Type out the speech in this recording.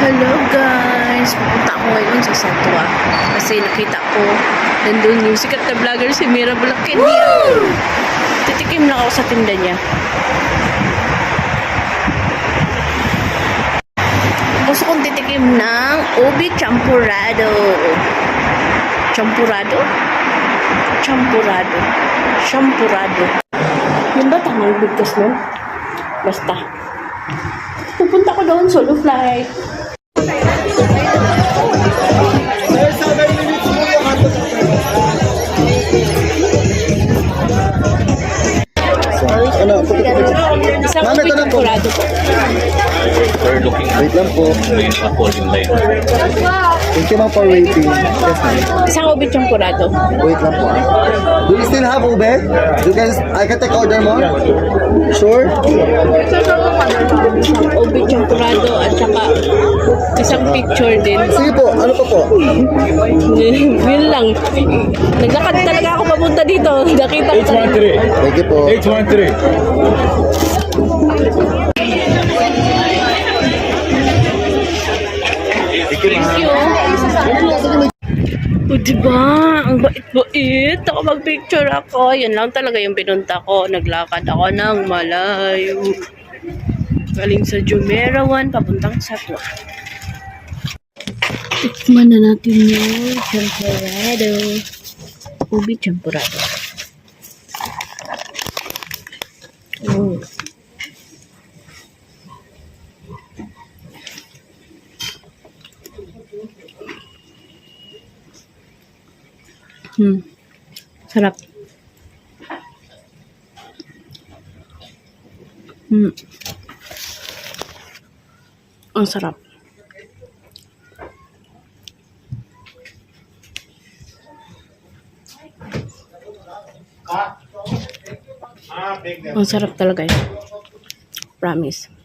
Hello guys! Pupunta ako ngayon sa Satwa kasi nakita ko nandun yung sikat na vlogger si Mira Bulakendia. Titikim na ako sa tinda niya. Gusto kong titikim ng ubi champurado. Champurado? Champurado. Champurado. Yun ba tamang bigkas nun? Basta. Pupunta ko doon, solo flight. Isang ubi champurado po. We're looking at Wait lang po. a falling line. Thank you ma'am for waiting. Yes ma'am. Isang ubi champurado. Wait lang po. Do you still have ube? You guys, I can take order more? Sure? Ubi champurado at saka isang picture din. Sige po, ano pa po? Yun lang. Naglakad talaga ako papunta dito. Nakita ko talaga. 813. Thank you po. 813. Thank you. O diba? Ang bait-bait. Ako mag-picture ako. Yan lang talaga yung pinunta ko. Naglakad ako ng malayo. Galing sa Jumeirah 1, papuntang Satwa. Tikman na natin yung champurado. Ubi champurado. Oh. Sarap. Ang sarap. Ang sarap talaga yun. Promise.